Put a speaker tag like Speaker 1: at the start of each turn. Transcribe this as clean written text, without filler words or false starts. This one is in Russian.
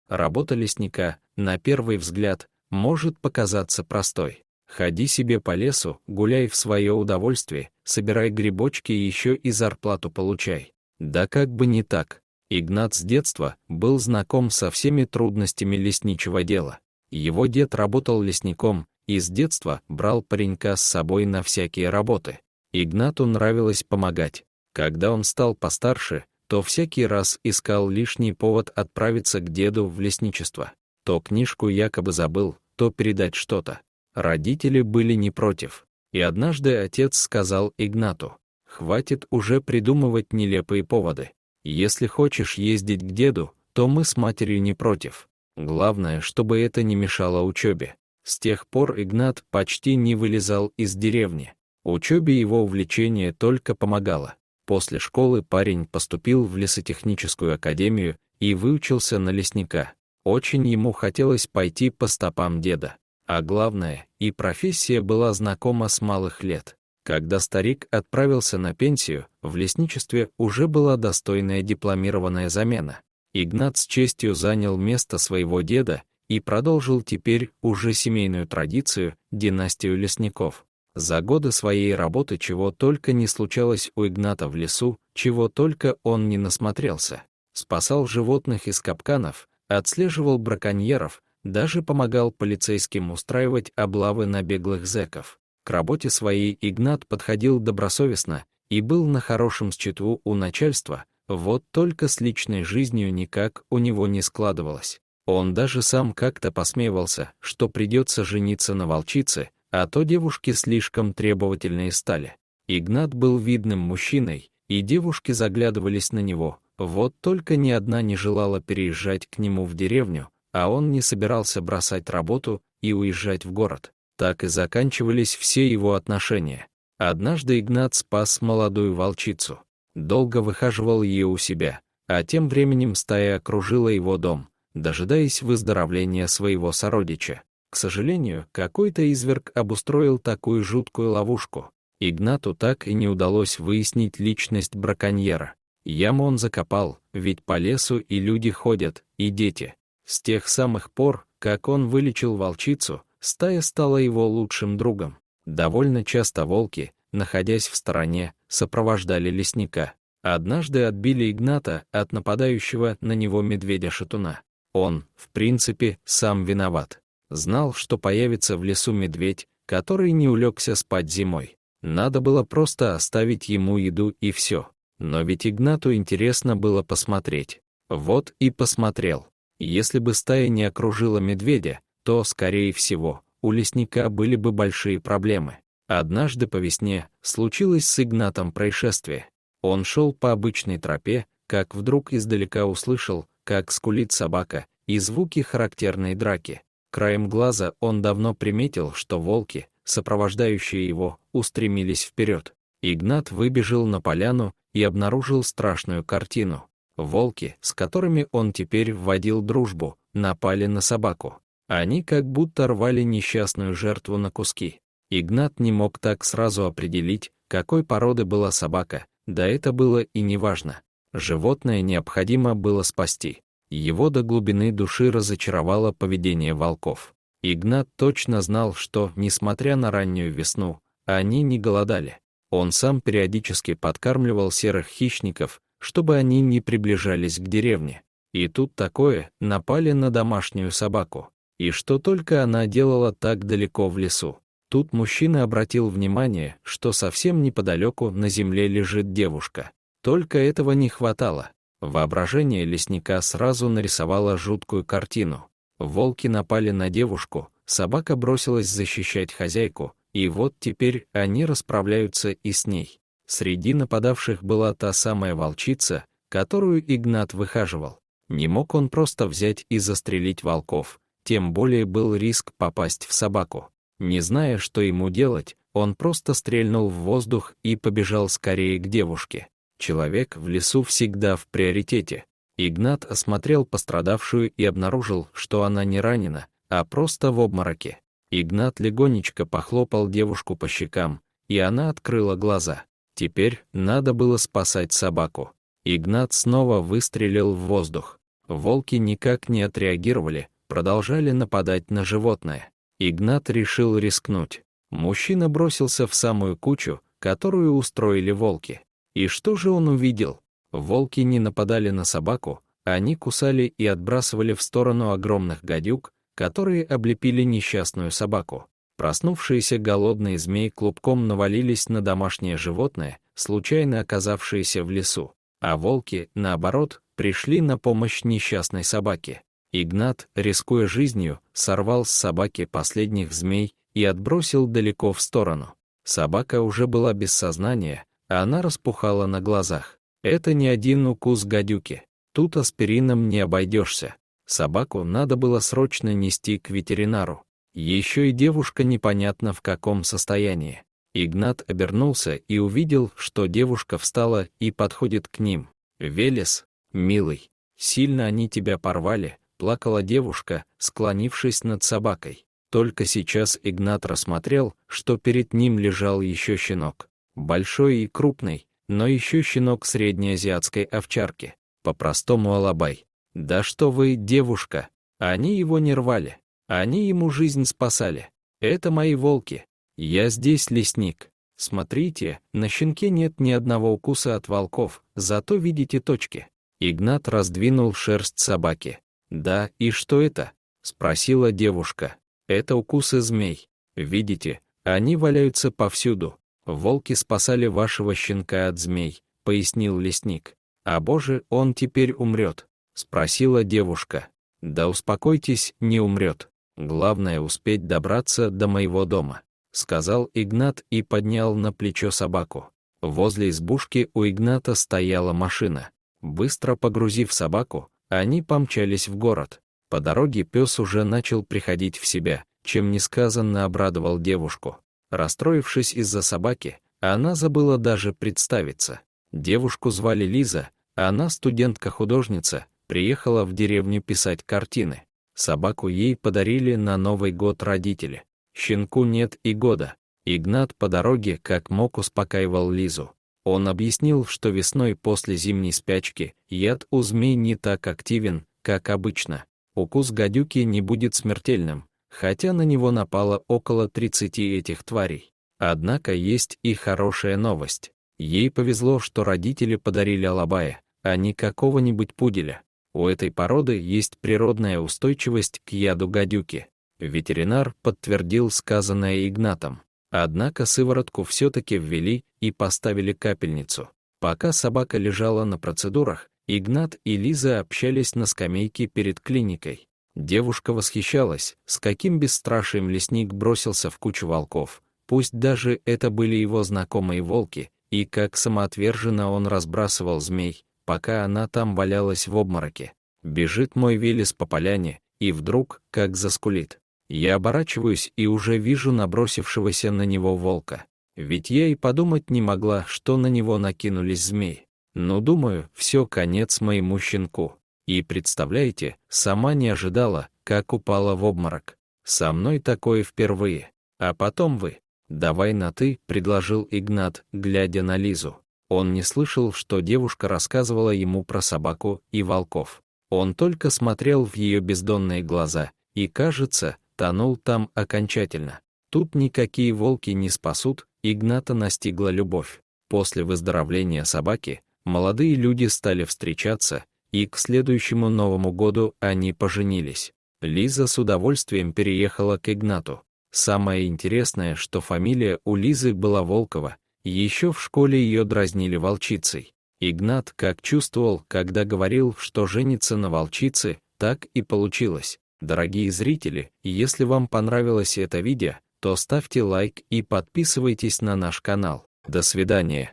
Speaker 1: Работа лесника, на первый взгляд, может показаться простой. Ходи себе по лесу, гуляй в свое удовольствие, собирай грибочки и еще и зарплату получай. Да как бы не так. Игнат с детства был знаком со всеми трудностями лесничего дела. Его дед работал лесником и с детства брал паренька с собой на всякие работы. Игнату нравилось помогать. Когда он стал постарше, то всякий раз искал лишний повод отправиться к деду в лесничество. То книжку якобы забыл, то передать что-то. Родители были не против. И однажды отец сказал Игнату: «Хватит уже придумывать нелепые поводы. Если хочешь ездить к деду, то мы с матерью не против. Главное, чтобы это не мешало учебе». С тех пор Игнат почти не вылезал из деревни. Учебе его увлечение только помогало. После школы парень поступил в лесотехническую академию и выучился на лесника. Очень ему хотелось пойти по стопам деда. А главное, и профессия была знакома с малых лет. Когда старик отправился на пенсию, в лесничестве уже была достойная дипломированная замена. Игнат с честью занял место своего деда и продолжил теперь уже семейную традицию, династию лесников. За годы своей работы чего только не случалось у Игната в лесу, чего только он не насмотрелся. Спасал животных из капканов, отслеживал браконьеров, даже помогал полицейским устраивать облавы на беглых зэков. К работе своей Игнат подходил добросовестно и был на хорошем счету у начальства, вот только с личной жизнью никак у него не складывалось. Он даже сам как-то посмеивался, что придется жениться на волчице, а то девушки слишком требовательные стали. Игнат был видным мужчиной, и девушки заглядывались на него, вот только ни одна не желала переезжать к нему в деревню, а он не собирался бросать работу и уезжать в город. Так и заканчивались все его отношения. Однажды Игнат спас молодую волчицу. Долго выхаживал ее у себя, а тем временем стая окружила его дом, дожидаясь выздоровления своего сородича. К сожалению, какой-то изверг обустроил такую жуткую ловушку. Игнату так и не удалось выяснить личность браконьера. Яму он закопал, ведь по лесу и люди ходят, и дети. С тех самых пор, как он вылечил волчицу, стая стала его лучшим другом. Довольно часто волки, находясь в стороне, сопровождали лесника. Однажды отбили Игната от нападающего на него медведя-шатуна. Он, в принципе, сам виноват. Знал, что появится в лесу медведь, который не улегся спать зимой. Надо было просто оставить ему еду и все. Но ведь Игнату интересно было посмотреть. Вот и посмотрел. Если бы стая не окружила медведя, то, скорее всего, у лесника были бы большие проблемы. Однажды по весне случилось с Игнатом происшествие. Он шел по обычной тропе, как вдруг издалека услышал, как скулит собака, и звуки характерной драки. Краем глаза он давно приметил, что волки, сопровождающие его, устремились вперед. Игнат выбежал на поляну и обнаружил страшную картину. Волки, с которыми он теперь вводил дружбу, напали на собаку. Они как будто рвали несчастную жертву на куски. Игнат не мог так сразу определить, какой породы была собака, да это было и неважно. Животное необходимо было спасти. Его до глубины души разочаровало поведение волков. Игнат точно знал, что, несмотря на раннюю весну, они не голодали. Он сам периодически подкармливал серых хищников, чтобы они не приближались к деревне. И тут такое, напали на домашнюю собаку. И что только она делала так далеко в лесу. Тут мужчина обратил внимание, что совсем неподалеку на земле лежит девушка. Только этого не хватало. Воображение лесника сразу нарисовало жуткую картину. Волки напали на девушку, собака бросилась защищать хозяйку, и вот теперь они расправляются и с ней. Среди нападавших была та самая волчица, которую Игнат выхаживал. Не мог он просто взять и застрелить волков, тем более был риск попасть в собаку. Не зная, что ему делать, он просто стрельнул в воздух и побежал скорее к девушке. Человек в лесу всегда в приоритете. Игнат осмотрел пострадавшую и обнаружил, что она не ранена, а просто в обмороке. Игнат легонечко похлопал девушку по щекам, и она открыла глаза. Теперь надо было спасать собаку. Игнат снова выстрелил в воздух. Волки никак не отреагировали, продолжали нападать на животное. Игнат решил рискнуть. Мужчина бросился в самую кучу, которую устроили волки. И что же он увидел? Волки не нападали на собаку, они кусали и отбрасывали в сторону огромных гадюк, которые облепили несчастную собаку. Проснувшиеся голодные змеи клубком навалились на домашнее животное, случайно оказавшееся в лесу, а волки, наоборот, пришли на помощь несчастной собаке. Игнат, рискуя жизнью, сорвал с собаки последних змей и отбросил далеко в сторону. Собака уже была без сознания, а она распухала на глазах. Это не один укус гадюки. Тут аспирином не обойдешься. Собаку надо было срочно нести к ветеринару. Еще и девушка непонятно в каком состоянии. Игнат обернулся и увидел, что девушка встала и подходит к ним. «Велес, милый, сильно они тебя порвали», — плакала девушка, склонившись над собакой. Только сейчас Игнат рассмотрел, что перед ним лежал еще щенок. Большой и крупный, но еще щенок среднеазиатской овчарки. По-простому алабай. «Да что вы, девушка, они его не рвали. Они ему жизнь спасали. Это мои волки. Я здесь лесник. Смотрите, на щенке нет ни одного укуса от волков, зато видите точки». Игнат раздвинул шерсть собаки. «Да, и что это?» — спросила девушка. «Это укусы змей. Видите, они валяются повсюду. Волки спасали вашего щенка от змей», — пояснил лесник. «А боже, он теперь умрет?» — спросила девушка. «Да успокойтесь, не умрет. Главное успеть добраться до моего дома», — сказал Игнат и поднял на плечо собаку. Возле избушки у Игната стояла машина. Быстро погрузив собаку, они помчались в город. По дороге пес уже начал приходить в себя, чем несказанно обрадовал девушку. Расстроившись из-за собаки, она забыла даже представиться. Девушку звали Лиза, она студентка-художница, приехала в деревню писать картины. Собаку ей подарили на Новый год родители. Щенку нет и года. Игнат по дороге как мог успокаивал Лизу. Он объяснил, что весной после зимней спячки яд у змей не так активен, как обычно. Укус гадюки не будет смертельным, хотя на него напало около 30 этих тварей. Однако есть и хорошая новость. Ей повезло, что родители подарили алабая, а не какого-нибудь пуделя. У этой породы есть природная устойчивость к яду гадюки. Ветеринар подтвердил сказанное Игнатом. Однако сыворотку все-таки ввели и поставили капельницу. Пока собака лежала на процедурах, Игнат и Лиза общались на скамейке перед клиникой. Девушка восхищалась, с каким бесстрашием лесник бросился в кучу волков, пусть даже это были его знакомые волки, и как самоотверженно он разбрасывал змей, пока она там валялась в обмороке. Бежит мой Велес по поляне, и вдруг, как заскулит. Я оборачиваюсь и уже вижу набросившегося на него волка. Ведь я и подумать не могла, что на него накинулись змеи. Но думаю, все, конец моему щенку. И представляете, сама не ожидала, как упала в обморок. Со мной такое впервые. А потом вы. «Давай на «ты», — предложил Игнат, глядя на Лизу. Он не слышал, что девушка рассказывала ему про собаку и волков. Он только смотрел в ее бездонные глаза и, кажется, тонул там окончательно. Тут никакие волки не спасут, Игната настигла любовь. После выздоровления собаки молодые люди стали встречаться, и к следующему Новому году они поженились. Лиза с удовольствием переехала к Игнату. Самое интересное, что фамилия у Лизы была Волкова, еще в школе ее дразнили волчицей. Игнат как чувствовал, когда говорил, что женится на волчице, так и получилось. Дорогие зрители, если вам понравилось это видео, то ставьте лайк и подписывайтесь на наш канал. До свидания.